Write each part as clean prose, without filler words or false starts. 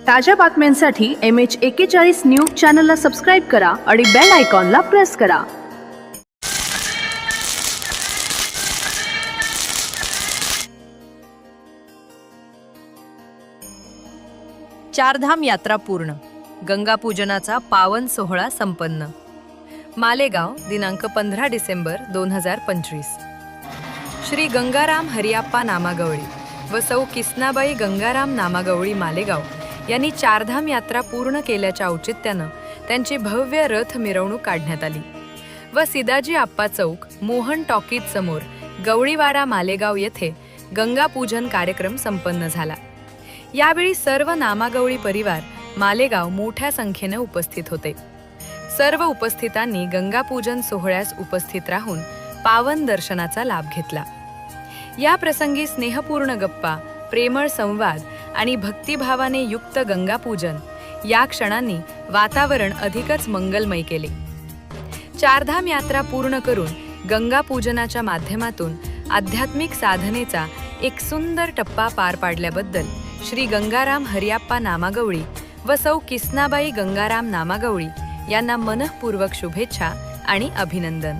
ताज्या बातम्यांसाठी MH41 news चॅनलला सबस्क्राईब करा आणि बेल आयकॉनला प्रेस करा. चारधाम यात्रा पूर्ण, गंगा पूजनाचा पावन सोहळा संपन्न. मालेगाव दिनांक 15 डिसेंबर 2025. श्री गंगाराम हरियाप्पा नामागवळी व सौ किसनाबाई गंगाराम नामागवळी मालेगाव यांनी चारधाम यात्रा पूर्ण केल्याच्या औचित्यानं त्यांची भव्य रथ मिरवणूक काढण्यात आली व सिदाजी आप्पा चौक मोहन टॉकीज समोर गवळीवाडा मालेगाव येथे गंगा पूजन कार्यक्रम संपन्न झाला. यावेळी सर्व नामागवळी परिवार मालेगाव मोठ्या संख्येने उपस्थित होते. सर्व उपस्थितांनी गंगापूजन सोहळ्यास उपस्थित राहून पावन दर्शनाचा लाभ घेतला. या प्रसंगी स्नेहपूर्ण गप्पा, प्रेमळ संवाद आणि भक्तिभावाने युक्त गंगापूजन या क्षणांनी वातावरण अधिकच मंगलमय केले. चारधाम यात्रा पूर्ण करून गंगापूजनाच्या माध्यमातून आध्यात्मिक साधनेचा एक सुंदर टप्पा पार पाडल्याबद्दल श्री गंगाराम हरियाप्पा नामागवळी व सौ किसनाबाई गंगाराम नामागवळी यांना मनःपूर्वक शुभेच्छा आणि अभिनंदन.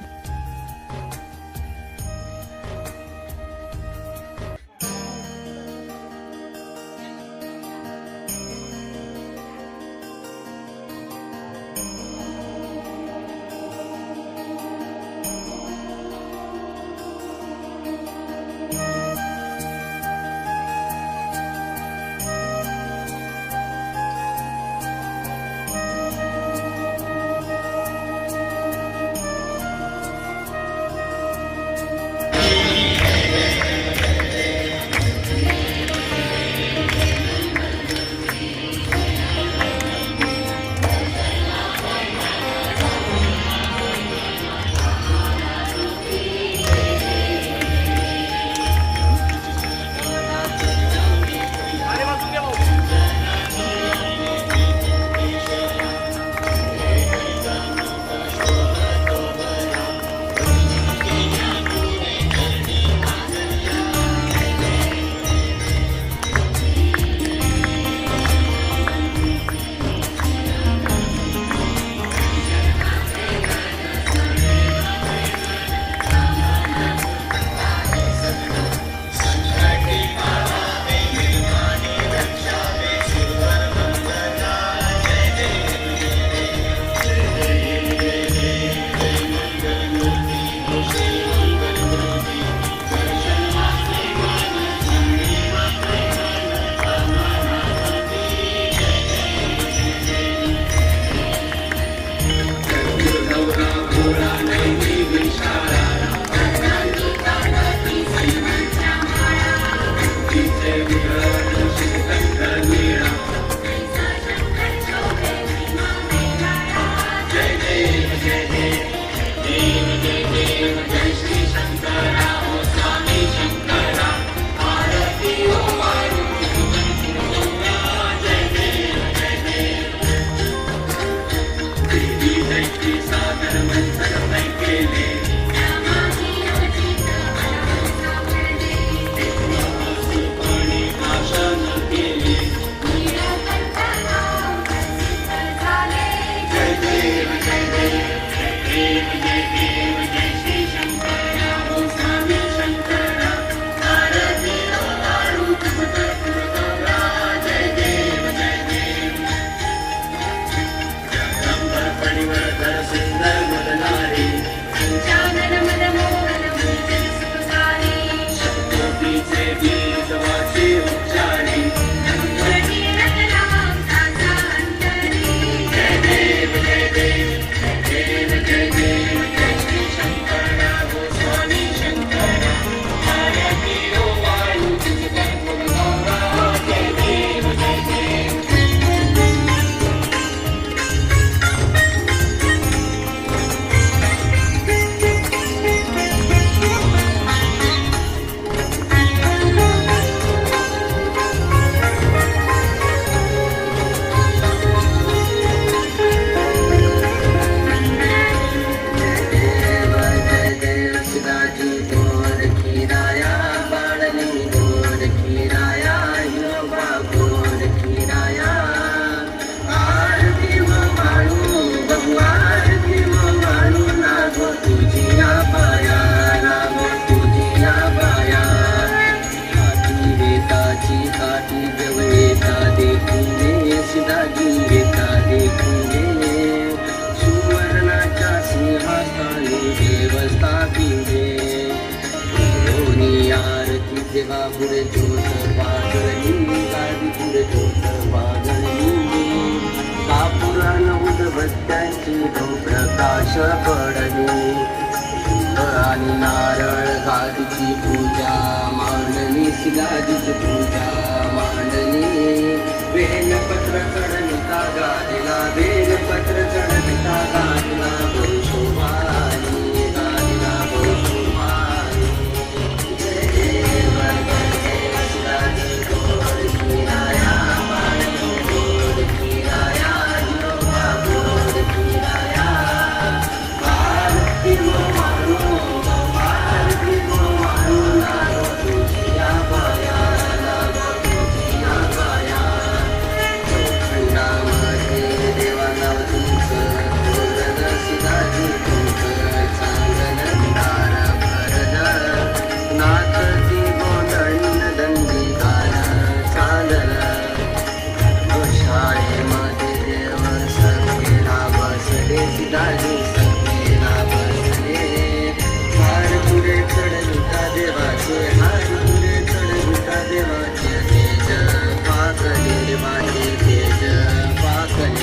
देवा पुढे ज्योत पागळणी गादी पुढे ज्योत पागळणी कापुरान उदबत्त्यांची प्रकाश पडली आणि नारळ गादीची पूजा मांडणी शिलाजीची पूजा मांडणी बेलपत्र चढविता गादीला बेलपत्र चढविता गादीला बहुशोभानी गादीला बहुशोभानी जय देव जय शिलाजी गोड किराया मांडणी गोड किराया योगा गोड किराया भारती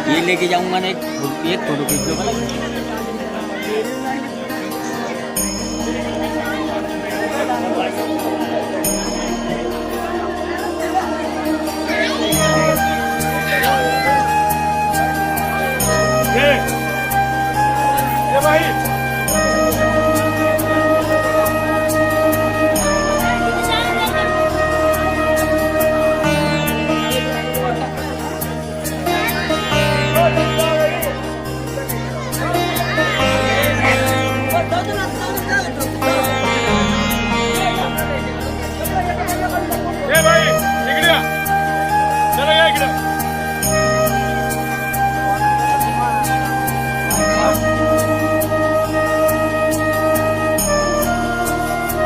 ये लेके जाऊंगा ना एक फोटो खींच लो